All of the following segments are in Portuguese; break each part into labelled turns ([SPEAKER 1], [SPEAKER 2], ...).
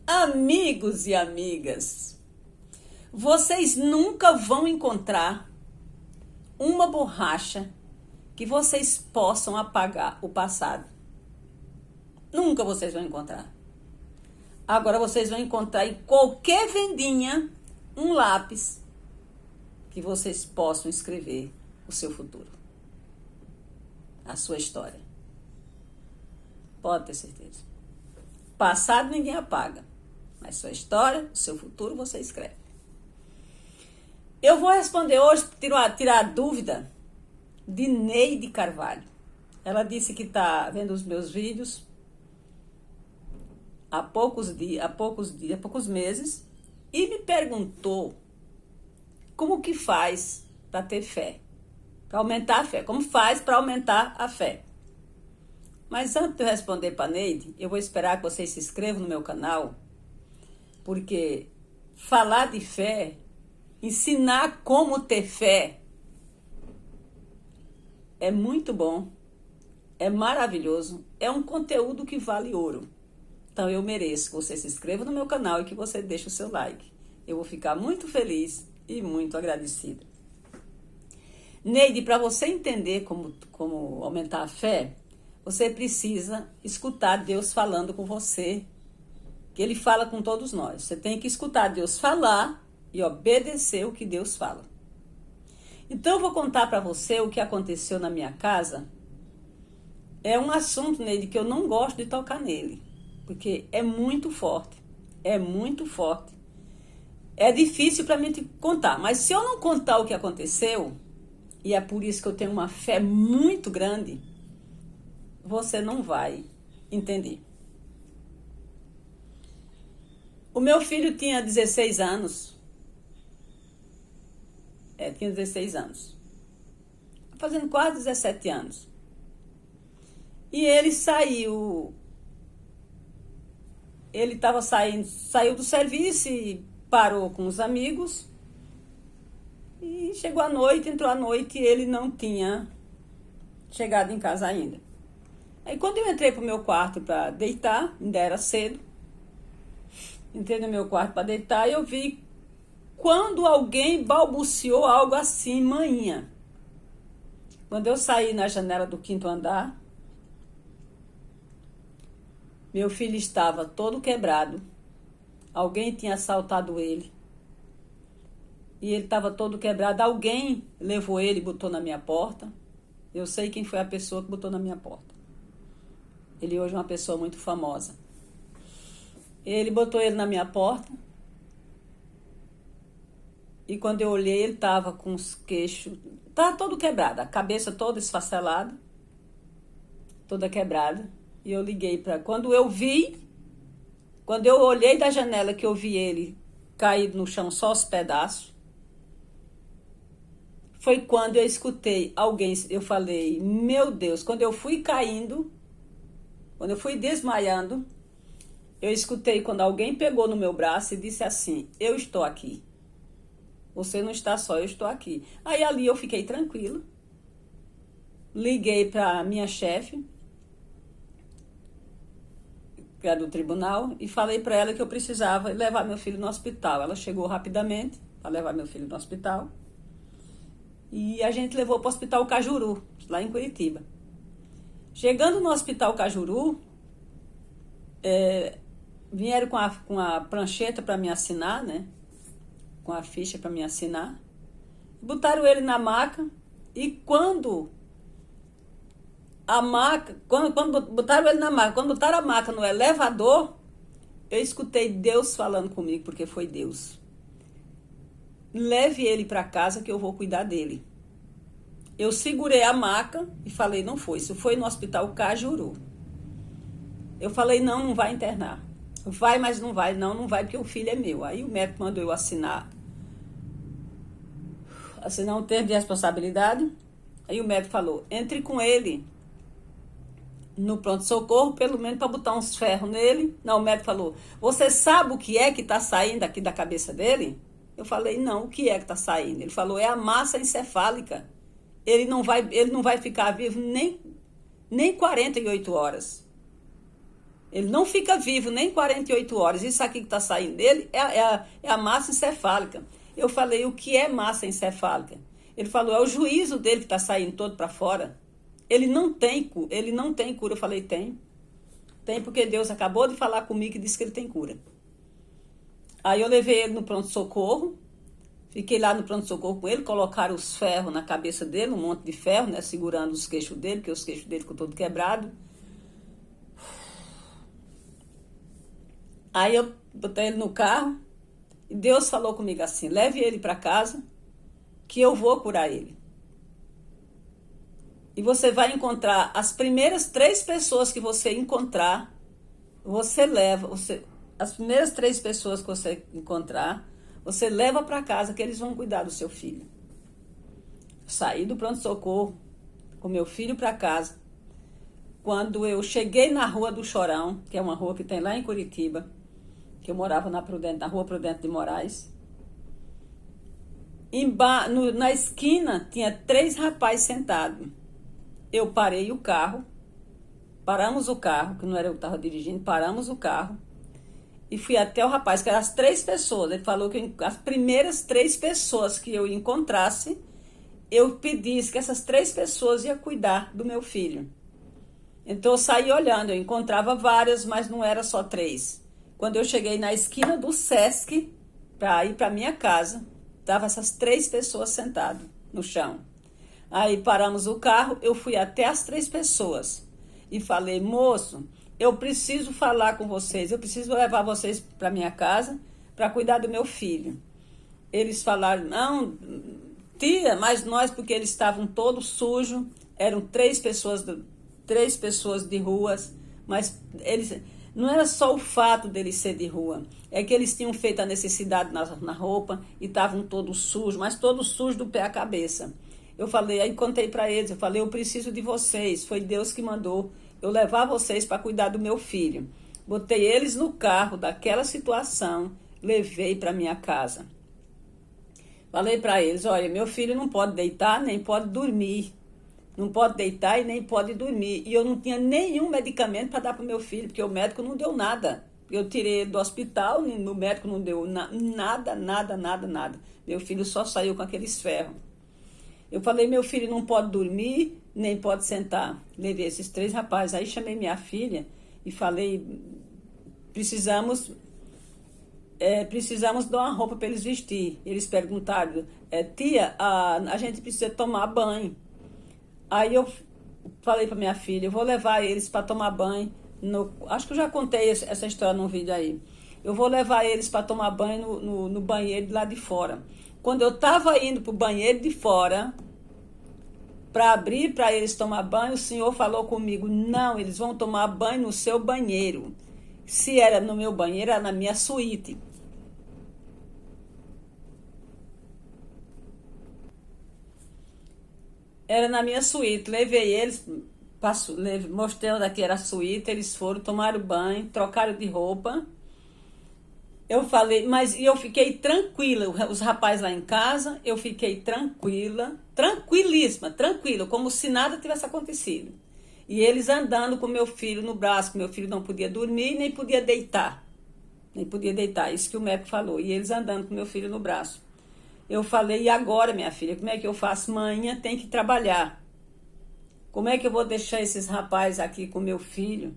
[SPEAKER 1] Amigos e amigas, vocês nunca vão encontrar uma borracha que vocês possam apagar o passado. Nunca vocês vão encontrar. Agora vocês vão encontrar em qualquer vendinha um lápis que vocês possam escrever o seu futuro, a sua história. Pode ter certeza. Passado ninguém apaga, mas sua história, o seu futuro você escreve. Eu vou responder hoje, tirar a dúvida de Neide Carvalho. Ela disse que está vendo os meus vídeos há poucos meses e me perguntou como que faz para ter fé, para aumentar a fé, como faz para aumentar a fé. Mas antes de eu responder para a Neide, eu vou esperar que vocês se inscrevam no meu canal, porque falar de fé, ensinar como ter fé, é muito bom, é maravilhoso, é um conteúdo que vale ouro. Então eu mereço que você se inscreva no meu canal e que você deixe o seu like. Eu vou ficar muito feliz e muito agradecida. Neide, para você entender como aumentar a fé, você precisa escutar Deus falando com você, que Ele fala com todos nós. Você tem que escutar Deus falar e obedecer o que Deus fala. Então eu vou contar para você o que aconteceu na minha casa. É um assunto, Neide, que eu não gosto de tocar nele, porque é muito forte, é muito forte. É difícil para mim te contar, mas se eu não contar o que aconteceu, e é por isso que eu tenho uma fé muito grande, você não vai entender. O meu filho tinha 16 anos. Tinha 16 anos. Fazendo quase 17 anos. E ele saiu. Ele estava saiu do serviço e parou com os amigos. E chegou à noite, entrou à noite e ele não tinha chegado em casa ainda. Aí quando eu entrei pro meu quarto para deitar, ainda era cedo, entrei no meu quarto para deitar e eu vi quando alguém balbuciou algo assim, manhã. Quando eu saí na janela do 5º andar, meu filho estava todo quebrado, alguém tinha assaltado ele, e ele estava todo quebrado, alguém levou ele e botou na minha porta. Eu sei quem foi a pessoa que botou na minha porta. Ele hoje é uma pessoa muito famosa. Ele botou ele na minha porta. E quando eu olhei, ele estava com os queixos... Estava todo quebrado, a cabeça toda esfacelada. Toda quebrada. E eu liguei para... Quando eu olhei da janela que eu vi ele caído no chão, só os pedaços. Foi quando eu escutei alguém... Eu falei, meu Deus, quando eu fui caindo... Quando eu fui desmaiando, eu escutei quando alguém pegou no meu braço e disse assim, eu estou aqui. Você não está só, eu estou aqui. Aí ali eu fiquei tranquila. Liguei para a minha chefe, que é do tribunal, e falei para ela que eu precisava levar meu filho no hospital. Ela chegou rapidamente para levar meu filho no hospital. E a gente levou para o Hospital Cajuru, lá em Curitiba. Chegando no Hospital Cajuru, vieram com a prancheta para me assinar, né? Com a ficha para me assinar. Botaram ele na maca e quando botaram ele na maca, quando botaram a maca no elevador, eu escutei Deus falando comigo, porque foi Deus. Leve ele para casa que eu vou cuidar dele. Eu segurei a maca e falei, não foi. Isso foi no Hospital Cajuru. Eu falei, não vai internar. Vai, mas não vai. Não vai, porque o filho é meu. Aí o médico mandou eu assinar um termo de responsabilidade. Aí o médico falou, entre com ele no pronto-socorro, pelo menos para botar uns ferros nele. Não, o médico falou, você sabe o que é que está saindo aqui da cabeça dele? Eu falei, não, o que é que está saindo? Ele falou, é a massa encefálica. Ele não vai ficar vivo nem 48 horas. Ele não fica vivo nem 48 horas. Isso aqui que está saindo dele é a massa encefálica. Eu falei, o que é massa encefálica? Ele falou, é o juízo dele que está saindo todo para fora. Ele não tem cura. Eu falei, tem. Tem porque Deus acabou de falar comigo e disse que ele tem cura. Aí eu levei ele no pronto-socorro. Fiquei lá no pronto-socorro com ele, colocaram os ferros na cabeça dele, um monte de ferro, né, segurando os queixos dele, porque os queixos dele ficou todo quebrado. Aí eu botei ele no carro e Deus falou comigo assim, leve ele para casa que eu vou curar ele. E você vai encontrar as primeiras 3 pessoas que você encontrar, você leva, as primeiras 3 pessoas que você encontrar, você leva para casa que eles vão cuidar do seu filho. Saí do pronto-socorro com meu filho para casa. Quando eu cheguei na Rua do Chorão, que é uma rua que tem lá em Curitiba, que eu morava na Rua Prudente de Moraes, na esquina tinha 3 rapazes sentados. Eu parei o carro, paramos o carro, que não era eu que estava dirigindo, paramos o carro e fui até o rapaz, que eram as 3 pessoas. Ele falou que as primeiras 3 pessoas que eu encontrasse, eu pedisse que essas 3 pessoas iam cuidar do meu filho. Então eu saí olhando, eu encontrava várias, mas não era só 3. Quando eu cheguei na esquina do Sesc, para ir para minha casa, estavam essas 3 pessoas sentadas no chão. Aí paramos o carro, eu fui até as 3 pessoas e falei, moço, eu preciso falar com vocês, eu preciso levar vocês para minha casa para cuidar do meu filho. Eles falaram, não, tia, mas nós, porque eles estavam todos sujos, eram 3 pessoas de ruas, mas eles, não era só o fato deles ser de rua, é que eles tinham feito a necessidade na roupa e estavam todos sujos, mas todos sujos do pé à cabeça. Eu falei, aí contei para eles, eu falei, eu preciso de vocês, foi Deus que mandou eu levar vocês para cuidar do meu filho. Botei eles no carro daquela situação, levei para minha casa. Falei para eles, olha, meu filho não pode deitar, nem pode dormir. Não pode deitar e nem pode dormir. E eu não tinha nenhum medicamento para dar para o meu filho, porque o médico não deu nada. Eu tirei ele do hospital, o médico não deu nada. Meu filho só saiu com aqueles ferros. Eu falei, meu filho não pode dormir, nem pode sentar. Levei esses 3 rapazes. Aí chamei minha filha e falei, precisamos dar uma roupa para eles vestir. Eles perguntaram, tia, a gente precisa tomar banho. Aí eu falei para minha filha, eu vou levar eles para tomar banho. Acho que eu já contei essa história num vídeo aí. Eu vou levar eles para tomar banho no banheiro de lá de fora. Quando eu estava indo para o banheiro de fora, para abrir para eles tomar banho, o senhor falou comigo, não, eles vão tomar banho no seu banheiro. Se era no meu banheiro, era na minha suíte. Era na minha suíte. Levei eles, mostrei onde aqui era a suíte, eles foram, tomaram banho, trocaram de roupa. Eu falei, mas eu fiquei tranquila, os rapazes lá em casa, eu fiquei tranquilíssima, como se nada tivesse acontecido. E eles andando com meu filho no braço, que meu filho não podia dormir, nem podia deitar. Isso que o médico falou. E eles andando com meu filho no braço. Eu falei, e agora, minha filha, como é que eu faço? Manhã tem que trabalhar. Como é que eu vou deixar esses rapazes aqui com meu filho?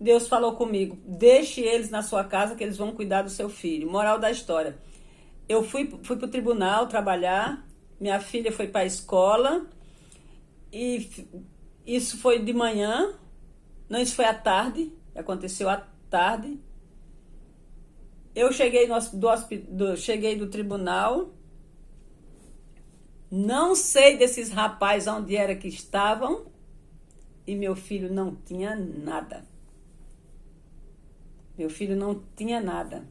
[SPEAKER 1] Deus falou comigo, deixe eles na sua casa que eles vão cuidar do seu filho. Moral da história. Eu fui para o tribunal trabalhar, minha filha foi para a escola, e isso foi de manhã, não, isso foi à tarde, aconteceu à tarde. Eu cheguei cheguei do tribunal, não sei desses rapazes onde era que estavam, e meu filho não tinha nada. Meu filho não tinha nada.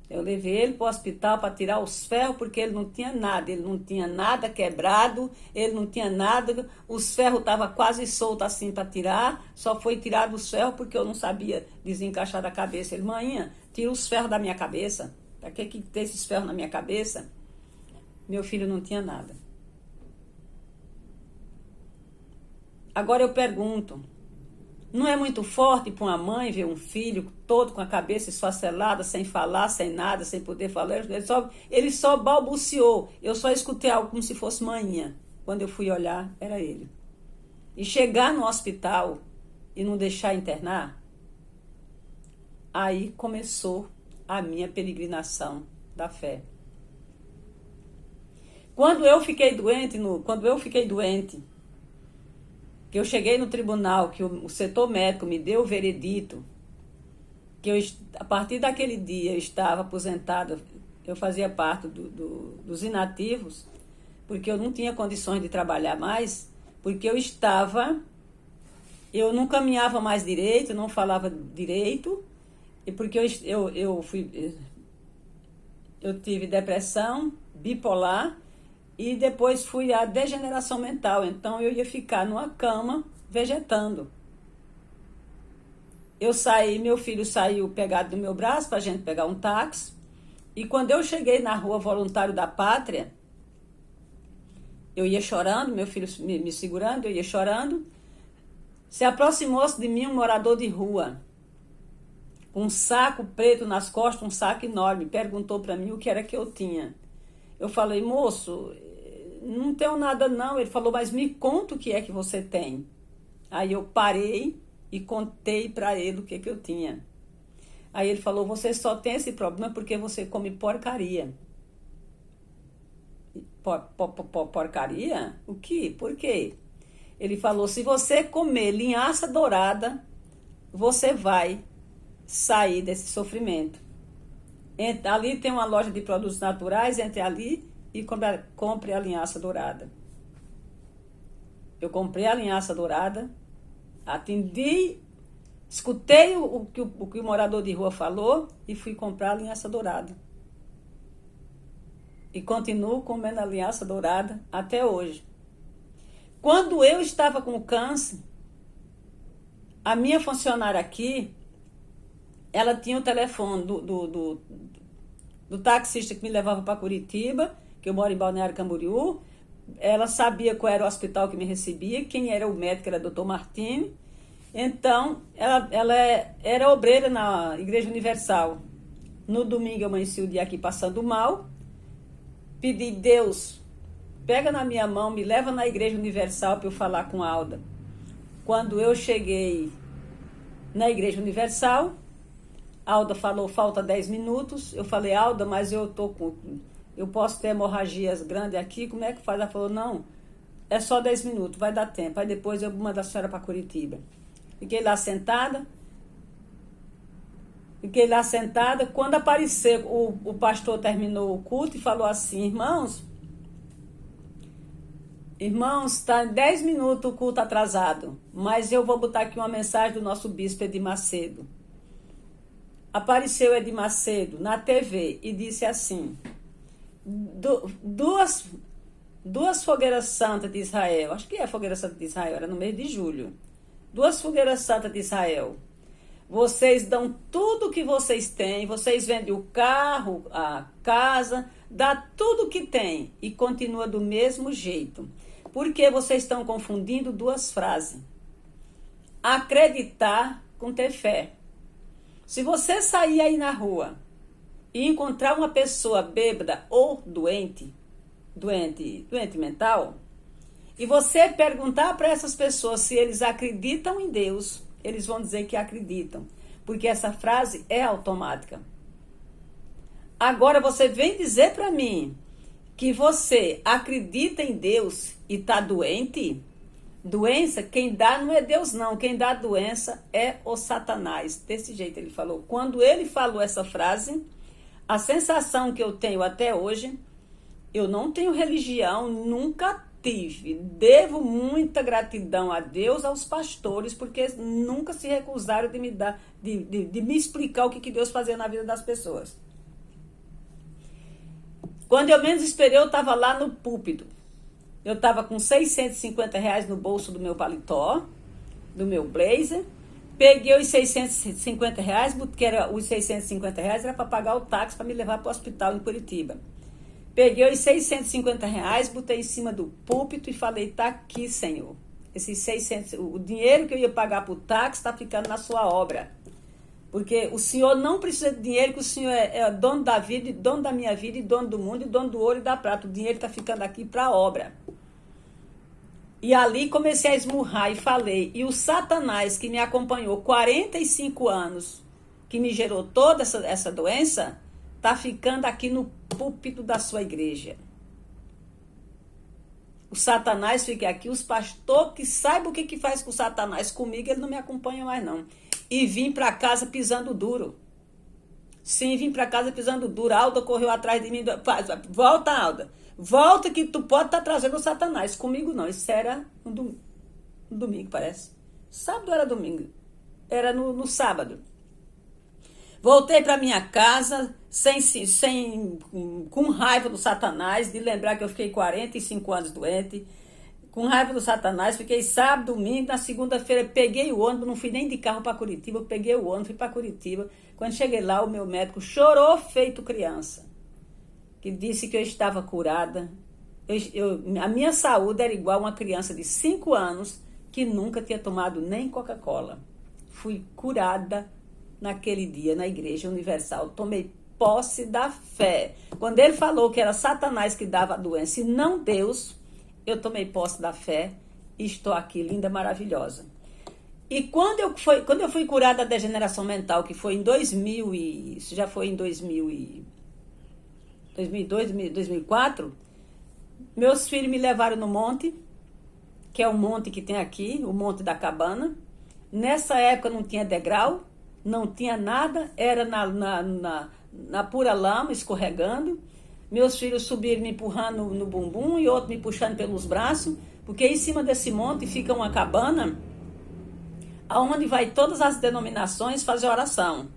[SPEAKER 1] Eu levei ele para o hospital para tirar os ferros, porque ele não tinha nada. Ele não tinha nada quebrado, ele não tinha nada. Os ferros estavam quase soltos assim para tirar. Só foi tirado os ferros porque eu não sabia desencaixar da cabeça. Ele, mãinha, tira os ferros da minha cabeça. Para que tem esses ferros na minha cabeça? Meu filho não tinha nada. Agora eu pergunto, Não é muito forte para uma mãe ver um filho todo com a cabeça esfacelada, sem falar, sem nada, sem poder falar. Ele só balbuciou. Eu só escutei algo como se fosse manhã. Quando eu fui olhar, era ele. E chegar no hospital e não deixar internar, aí começou a minha peregrinação da fé. Quando eu fiquei doente, que eu cheguei no tribunal, que o setor médico me deu o veredito, que a partir daquele dia eu estava aposentada, eu fazia parte dos inativos, porque eu não tinha condições de trabalhar mais, porque eu não caminhava mais direito, não falava direito, e porque eu tive depressão bipolar, e depois fui a degeneração mental. Então eu ia ficar numa cama vegetando. Meu filho saiu pegado do meu braço para a gente pegar um táxi. E quando eu cheguei na rua Voluntário da Pátria, eu ia chorando, meu filho me segurando, eu ia chorando. Se aproximou-se de mim um morador de rua, com um saco preto nas costas, um saco enorme. Perguntou para mim o que era que eu tinha. Eu falei, moço, não tenho nada não. Ele falou, mas me conta o que é que você tem. Aí eu parei e contei para ele o que eu tinha. Aí ele falou, você só tem esse problema porque você come porcaria. Porcaria? O quê? Por quê? Ele falou, se você comer linhaça dourada, você vai sair desse sofrimento. Ali tem uma loja de produtos naturais, entre ali e compre a linhaça dourada. Eu comprei a linhaça dourada, atendi, escutei o que o morador de rua falou e fui comprar a linhaça dourada. E continuo comendo a linhaça dourada até hoje. Quando eu estava com câncer, a minha funcionária aqui, ela tinha o telefone do taxista que me levava para Curitiba, que eu moro em Balneário Camboriú. Ela sabia qual era o hospital que me recebia, quem era o médico, era o Dr. Martini. Então, ela era obreira na Igreja Universal. No domingo eu amanheci o dia aqui passando mal. Pedi, Deus, pega na minha mão, me leva na Igreja Universal para eu falar com a Alda. Quando eu cheguei na Igreja Universal, a Alda falou, falta 10 minutos. Eu falei, Alda, mas eu posso ter hemorragias grandes aqui, como é que faz? Ela falou, não, é só 10 minutos, vai dar tempo. Aí depois eu mando a senhora para Curitiba. Fiquei lá sentada. Quando apareceu, o pastor terminou o culto e falou assim, irmãos, está em 10 minutos o culto atrasado, mas eu vou botar aqui uma mensagem do nosso bispo Edir Macedo. Apareceu Edir Macedo na TV e disse assim, duas fogueiras santas de Israel, acho que é a fogueira santa de Israel, era no mês de julho, 2 fogueiras santas de Israel, vocês dão tudo que vocês têm, vocês vendem o carro, a casa, dá tudo que tem e continua do mesmo jeito. Porque vocês estão confundindo 2 frases. Acreditar com ter fé. Se você sair aí na rua e encontrar uma pessoa bêbada ou doente mental, e você perguntar para essas pessoas se eles acreditam em Deus, eles vão dizer que acreditam, porque essa frase é automática. Agora você vem dizer para mim que você acredita em Deus e está doente? Doença, quem dá não é Deus não, quem dá doença é o Satanás. Desse jeito ele falou. Quando ele falou essa frase, a sensação que eu tenho até hoje, eu não tenho religião, nunca tive. Devo muita gratidão a Deus, aos pastores, porque nunca se recusaram de me dar, de me explicar o que Deus fazia na vida das pessoas. Quando eu menos esperei, eu estava lá no púlpito. Eu estava com R$650 no bolso do meu paletó, do meu blazer. Peguei os R$650, porque os R$650 era para pagar o táxi para me levar para o hospital em Curitiba. Peguei os R$650, botei em cima do púlpito e falei, tá aqui, Senhor. Esses 600, o dinheiro que eu ia pagar para o táxi está ficando na sua obra. Porque o Senhor não precisa de dinheiro, que o Senhor é dono da vida, dono da minha vida, e dono do mundo, e dono do ouro e da prata. O dinheiro está ficando aqui para a obra. E ali comecei a esmurrar e falei. E o Satanás, que me acompanhou 45 anos, que me gerou toda essa doença, está ficando aqui no púlpito da sua igreja. O Satanás fica aqui, os pastores que saibam o que faz com o Satanás comigo, ele não me acompanha mais não. E vim para casa pisando duro. Sim, vim para casa pisando duro. A Alda correu atrás de mim. Volta, Alda. Volta que tu pode estar trazendo o Satanás. Comigo não. Isso era no domingo, parece. Sábado era domingo. Era no sábado. Voltei para minha casa com raiva do Satanás, de lembrar que eu fiquei 45 anos doente. Com raiva do Satanás, fiquei sábado, domingo, na segunda-feira peguei o ônibus, não fui nem de carro para Curitiba, peguei o ônibus, fui para Curitiba. Quando cheguei lá, o meu médico chorou feito criança, que disse que eu estava curada. A minha saúde era igual a uma criança de 5 anos que nunca tinha tomado nem Coca-Cola. Fui curada naquele dia na Igreja Universal, tomei posse da fé. Quando ele falou que era Satanás que dava a doença e não Deus, eu tomei posse da fé e estou aqui, linda, maravilhosa. E quando eu fui curada da degeneração mental, que foi em 2000, isso já foi em 2002, 2004, meus filhos me levaram no monte, que é o monte que tem aqui, o Monte da Cabana. Nessa época não tinha degrau, não tinha nada, era na pura lama, escorregando. Meus filhos subiram me empurrando no bumbum e outro me puxando pelos braços, porque em cima desse monte fica uma cabana aonde vai todas as denominações fazer oração.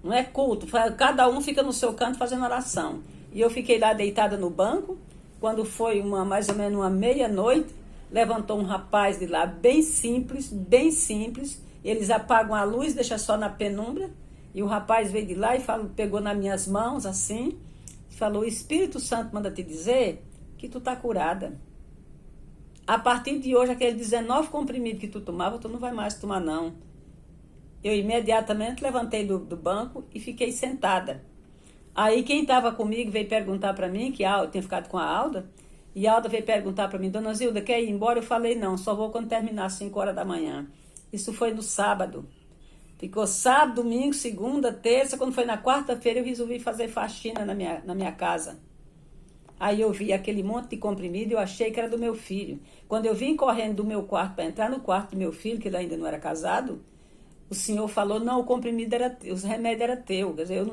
[SPEAKER 1] Não é culto, cada um fica no seu canto fazendo oração. E eu fiquei lá deitada no banco, quando foi mais ou menos uma meia-noite, levantou um rapaz de lá bem simples, eles apagam a luz, deixam só na penumbra, e o rapaz veio de lá e pegou nas minhas mãos assim, falou: o Espírito Santo manda te dizer que tu tá curada. A partir de hoje, aquele 19 comprimidos que tu tomava, tu não vai mais tomar não. Eu imediatamente levantei do banco e fiquei sentada. Aí quem estava comigo veio perguntar para mim, que eu tinha ficado com a Alda, e a Alda veio perguntar para mim: Dona Zilda, quer ir embora? Eu falei: não, só vou quando terminar às 5 horas da manhã. Isso foi no sábado. Ficou sábado, domingo, segunda, terça. Quando foi na quarta-feira, eu resolvi fazer faxina na minha casa. Aí eu vi aquele monte de comprimido e eu achei que era do meu filho. Quando eu vim correndo do meu quarto para entrar no quarto do meu filho, que ele ainda não era casado, o senhor falou: não, o comprimido era teu, os remédios eram teus. Quer dizer,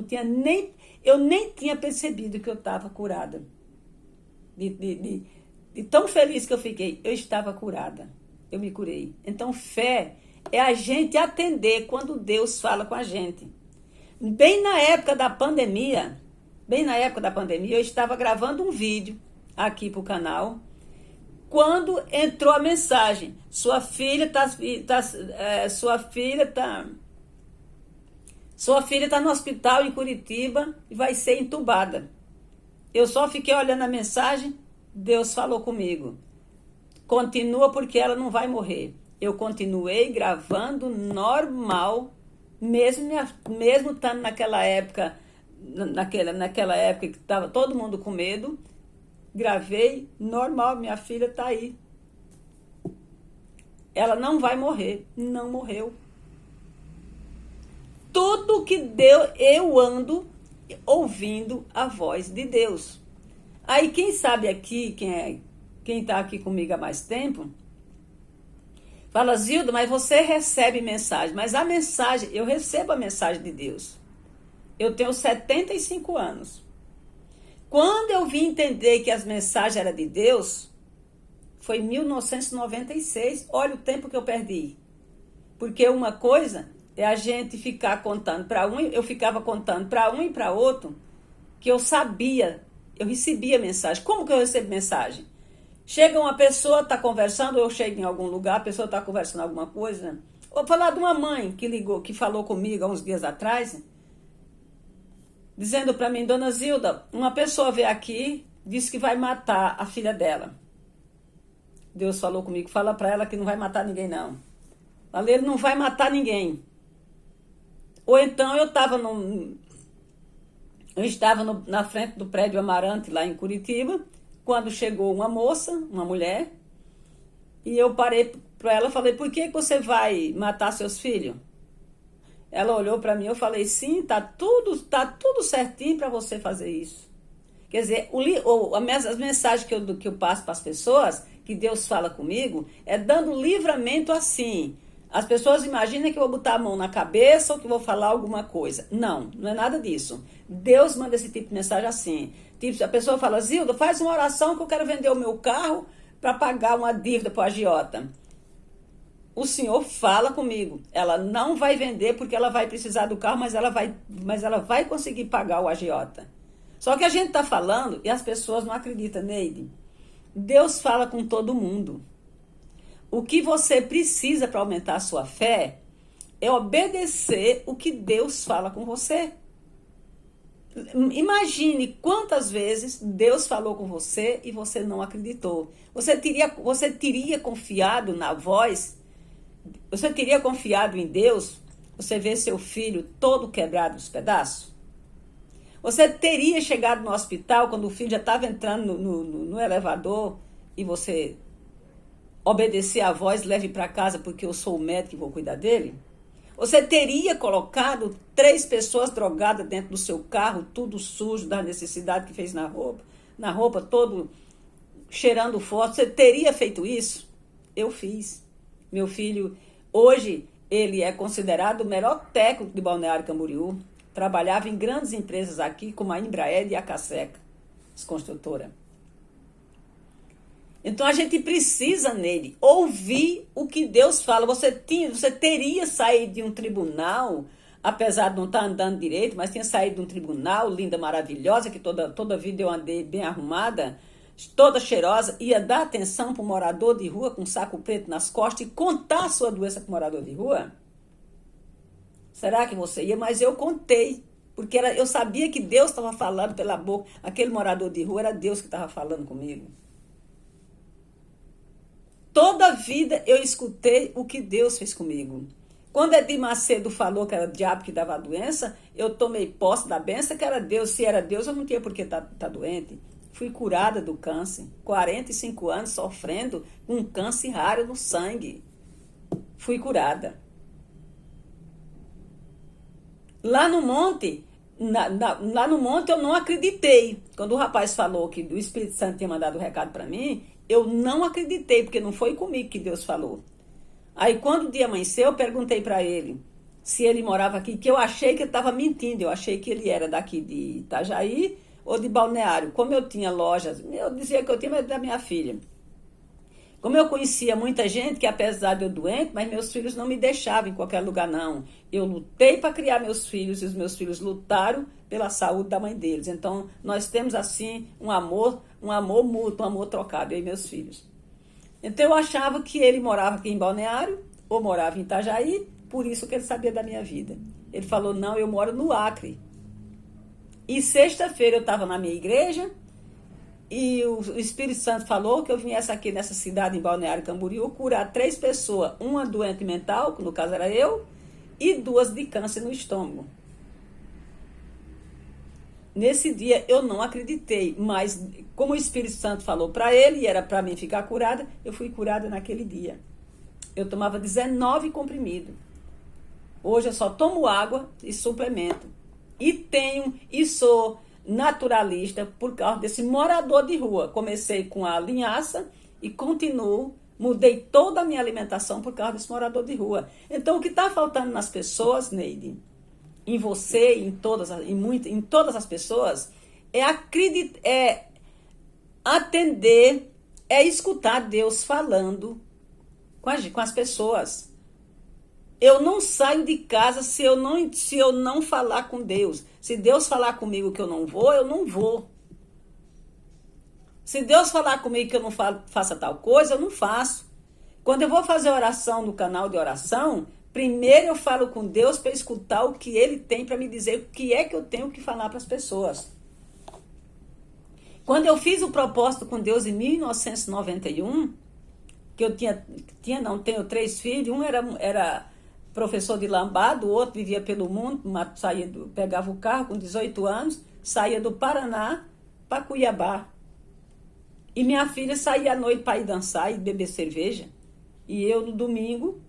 [SPEAKER 1] eu nem tinha percebido que eu estava curada. De tão feliz que eu fiquei, eu estava curada. Eu me curei. Então, fé é a gente atender quando Deus fala com a gente. Bem na época da pandemia, eu estava gravando um vídeo aqui para o canal, quando entrou a mensagem: sua filha tá no hospital em Curitiba e vai ser entubada. Eu só fiquei olhando a mensagem, Deus falou comigo: continua, porque ela não vai morrer. Eu continuei gravando normal, mesmo estando naquela época que estava todo mundo com medo. Gravei normal, minha filha está aí. Ela não vai morrer, não morreu. Tudo que deu, eu ando ouvindo a voz de Deus. Aí quem sabe aqui, quem está aqui comigo há mais tempo, fala: Zilda, mas você recebe mensagem. Mas a mensagem, eu recebo a mensagem de Deus. Eu tenho 75 anos. Quando eu vim entender que as mensagens eram de Deus, foi em 1996. Olha o tempo que eu perdi. Porque uma coisa é a gente ficar contando para um, eu ficava contando para um e para outro, que eu sabia, eu recebia mensagem. Como que eu recebo mensagem? Chega uma pessoa, está conversando, eu chego em algum lugar, a pessoa está conversando alguma coisa. Vou falar de uma mãe que ligou, que falou comigo há uns dias atrás, dizendo para mim: Dona Zilda, uma pessoa veio aqui, disse que vai matar a filha dela. Deus falou comigo, fala para ela que não vai matar ninguém não. Falei, ele não vai matar ninguém. Ou então eu estava na frente do prédio Amarante, lá em Curitiba, quando chegou uma moça, uma mulher, e eu parei para ela e falei, por que você vai matar seus filhos? Ela olhou para mim, eu falei, sim, tá tudo certinho para você fazer isso. Quer dizer, as mensagens que eu passo para as pessoas, que Deus fala comigo, é dando livramento assim. As pessoas imaginam que eu vou botar a mão na cabeça ou que eu vou falar alguma coisa. Não, não é nada disso. Deus manda esse tipo de mensagem assim. Tipo, a pessoa fala, Zilda, faz uma oração que eu quero vender o meu carro para pagar uma dívida para o agiota. O Senhor fala comigo. Ela não vai vender porque ela vai precisar do carro, mas ela vai conseguir pagar o agiota. Só que a gente está falando e as pessoas não acreditam, Neide. Deus fala com todo mundo. O que você precisa para aumentar a sua fé é obedecer o que Deus fala com você. Imagine quantas vezes Deus falou com você e você não acreditou. Você teria confiado na voz, você teria confiado em Deus, você vê seu filho todo quebrado nos pedaços? Você teria chegado no hospital quando o filho já estava entrando no elevador e você obedecer a voz, leve para casa porque eu sou o médico e vou cuidar dele? Você teria colocado 3 pessoas drogadas dentro do seu carro, tudo sujo da necessidade que fez na roupa, todo cheirando forte? Você teria feito isso? Eu fiz. Meu filho, hoje, ele é considerado o melhor técnico de Balneário Camboriú. Trabalhava em grandes empresas aqui, como a Embraer e a Caseca, as construtoras. Então a gente precisa nele ouvir o que Deus fala. Você teria saído de um tribunal, apesar de não estar andando direito, mas tinha saído de um tribunal, linda, maravilhosa, que toda vida eu andei bem arrumada, toda cheirosa, ia dar atenção para o morador de rua com um saco preto nas costas e contar a sua doença para o morador de rua? Será que você ia? Mas eu contei, porque eu sabia que Deus estava falando pela boca. Aquele morador de rua era Deus que estava falando comigo. Toda a vida eu escutei o que Deus fez comigo. Quando Edir Macedo falou que era o diabo que dava a doença, eu tomei posse da benção que era Deus. Se era Deus, eu não tinha por que estar doente. Fui curada do câncer. 45 anos sofrendo com um câncer raro no sangue. Fui curada. Lá no monte, lá no monte eu não acreditei. Quando o rapaz falou que o Espírito Santo tinha mandado o recado para mim, eu não acreditei, porque não foi comigo que Deus falou. Aí quando o dia amanheceu, eu perguntei para ele se ele morava aqui, que eu achei que ele estava mentindo. Eu achei que ele era daqui de Itajaí ou de Balneário. Como eu tinha lojas, eu dizia que eu tinha medo da minha filha. Como eu conhecia muita gente que, apesar de eu doente, mas meus filhos não me deixavam em qualquer lugar, não. Eu lutei para criar meus filhos e os meus filhos lutaram pela saúde da mãe deles. Então, nós temos, assim, um amor mútuo, um amor trocado, eu e meus filhos. Então, eu achava que ele morava aqui em Balneário ou morava em Itajaí, por isso que ele sabia da minha vida. Ele falou, não, eu moro no Acre. E sexta-feira eu estava na minha igreja, e o Espírito Santo falou que eu viesse aqui nessa cidade, em Balneário Camboriú, curar 3 pessoas. Uma doente mental, que no caso era eu, e 2 de câncer no estômago. Nesse dia eu não acreditei, mas como o Espírito Santo falou para ele, e era para mim ficar curada, eu fui curada naquele dia. Eu tomava 19 comprimidos. Hoje eu só tomo água e suplemento. E sou naturalista por causa desse morador de rua. Comecei com a linhaça e continuo, mudei toda a minha alimentação por causa desse morador de rua. Então o que está faltando nas pessoas, Neide, em você, em todas as pessoas, é atender, é escutar Deus falando com as pessoas. Eu não saio de casa se eu não falar com Deus. Se Deus falar comigo que eu não vou, eu não vou. Se Deus falar comigo que eu não faça tal coisa, eu não faço. Quando eu vou fazer oração no canal de oração, primeiro eu falo com Deus para escutar o que Ele tem para me dizer, o que é que eu tenho que falar para as pessoas. Quando eu fiz o propósito com Deus em 1991, que eu tenho 3 filhos, um era professor de lambada, o outro vivia pelo mundo, pegava o carro com 18 anos, saía do Paraná para Cuiabá. E minha filha saía à noite para ir dançar e beber cerveja. E eu, no domingo,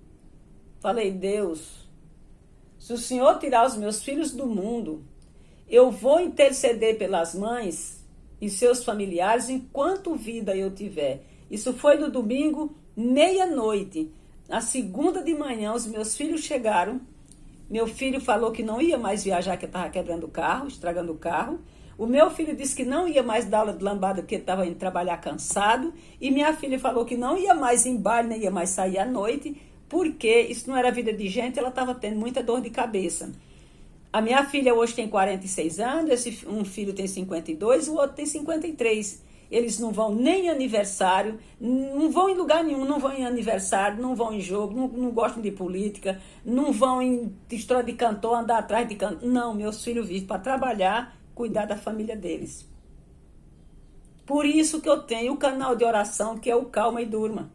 [SPEAKER 1] falei, Deus, se o Senhor tirar os meus filhos do mundo, eu vou interceder pelas mães e seus familiares enquanto vida eu tiver. Isso foi no domingo, meia-noite. Na segunda de manhã, os meus filhos chegaram. Meu filho falou que não ia mais viajar, que estava quebrando o carro, estragando o carro. O meu filho disse que não ia mais dar aula de lambada, porque estava indo trabalhar cansado. E minha filha falou que não ia mais em baile, nem ia mais sair à noite, porque isso não era vida de gente, ela estava tendo muita dor de cabeça. A minha filha hoje tem 46 anos, um filho tem 52, o outro tem 53. Eles não vão nem em aniversário, não vão em lugar nenhum, não vão em aniversário, não vão em jogo, não gostam de política, não vão em história de cantor, andar atrás de cantor. Não, meus filhos vivem para trabalhar, cuidar da família deles. Por isso que eu tenho o canal de oração, que é o Calma e Durma.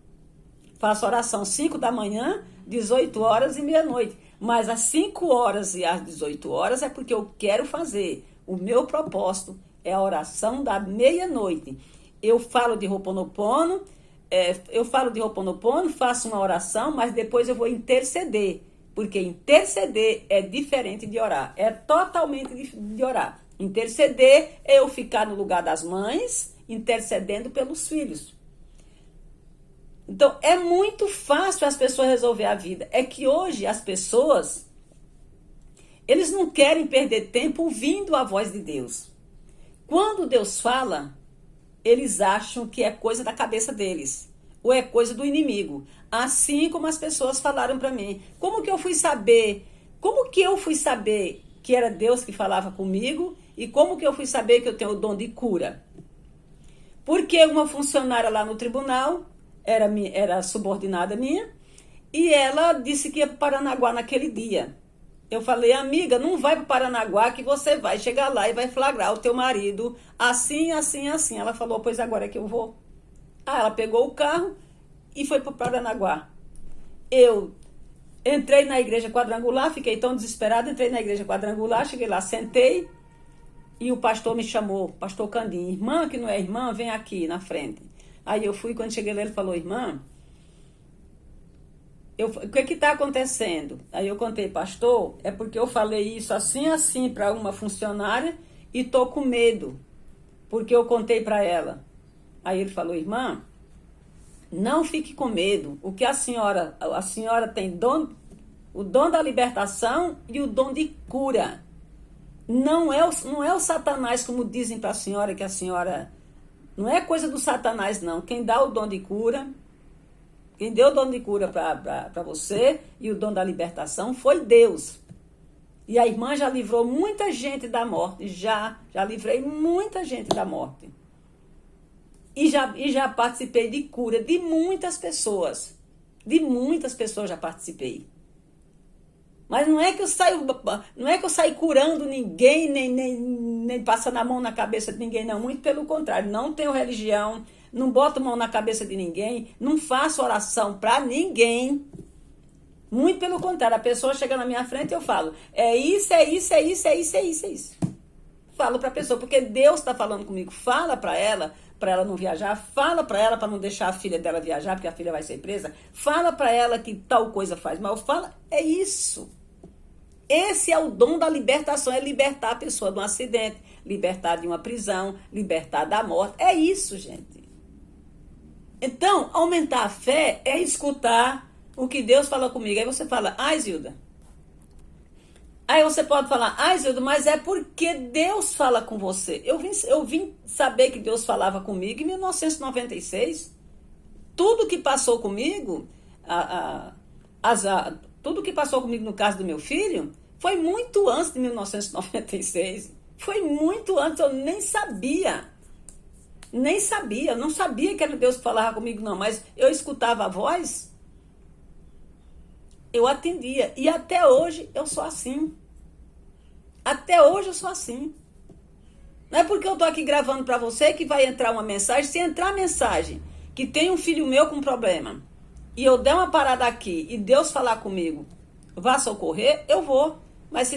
[SPEAKER 1] Faço oração 5 da manhã, 18 horas e meia-noite. Mas às 5 horas e às 18 horas é porque eu quero fazer. O meu propósito é a oração da meia-noite. Eu falo de Ho'oponopono, faço uma oração, mas depois eu vou interceder. Porque interceder é diferente de orar. É totalmente de orar. Interceder é eu ficar no lugar das mães, intercedendo pelos filhos. Então, é muito fácil as pessoas resolver a vida. É que hoje as pessoas, eles não querem perder tempo ouvindo a voz de Deus. Quando Deus fala, eles acham que é coisa da cabeça deles, ou é coisa do inimigo. Assim como as pessoas falaram para mim. Como que eu fui saber que era Deus que falava comigo? E como que eu fui saber que eu tenho o dom de cura? Porque uma funcionária lá no tribunal era subordinada minha, e ela disse que ia para Paranaguá naquele dia. Eu falei, amiga, não vai para Paranaguá que você vai chegar lá e vai flagrar o teu marido assim, assim, assim. Ela falou, pois agora é que eu vou. Ela pegou o carro e foi para Paranaguá. Eu entrei na igreja quadrangular, fiquei tão desesperada, entrei na igreja quadrangular, cheguei lá, sentei, e o pastor me chamou, pastor Candim, irmã que não é irmã, vem aqui na frente. Aí eu fui, quando cheguei lá, ele falou, irmã, o que está acontecendo? Aí eu contei, pastor, é porque eu falei isso assim, assim para uma funcionária e tô com medo, porque eu contei para ela. Aí ele falou, irmã, não fique com medo, o que a senhora tem o dom da libertação e o dom de cura. Não é o Satanás, como dizem para a senhora, que a senhora... Não é coisa do Satanás, não. Quem dá o dom de cura, quem deu o dom de cura para você e o dom da libertação foi Deus. E a irmã já livrou muita gente da morte. Já livrei muita gente da morte. E já participei de cura de muitas pessoas. De muitas pessoas já participei. Mas não é que eu saio curando ninguém, nem passando a mão na cabeça de ninguém, não. Muito pelo contrário, não tenho religião, não boto mão na cabeça de ninguém, não faço oração para ninguém. Muito pelo contrário, a pessoa chega na minha frente e eu falo, é isso, é isso, é isso, é isso, é isso, é isso. Falo para a pessoa, porque Deus está falando comigo, fala para ela não viajar, fala para ela para não deixar a filha dela viajar, porque a filha vai ser presa, fala para ela que tal coisa faz mal, é isso. Esse é o dom da libertação, é libertar a pessoa de um acidente, libertar de uma prisão, libertar da morte, é isso, gente. Então, aumentar a fé é escutar o que Deus fala comigo. Aí você fala, Zilda. Aí você pode falar, Zilda, mas é porque Deus fala com você. Eu vim saber que Deus falava comigo em 1996. Tudo que passou comigo, tudo que passou comigo no caso do meu filho, foi muito antes de 1996. Foi muito antes, eu nem sabia. Eu não sabia que era Deus que falava comigo, não. Mas eu escutava a voz, eu atendia. E até hoje eu sou assim. Até hoje eu sou assim. Não é porque eu tô aqui gravando para você que vai entrar uma mensagem. Se entrar mensagem que tem um filho meu com problema, e eu der uma parada aqui e Deus falar comigo, vá socorrer, eu vou.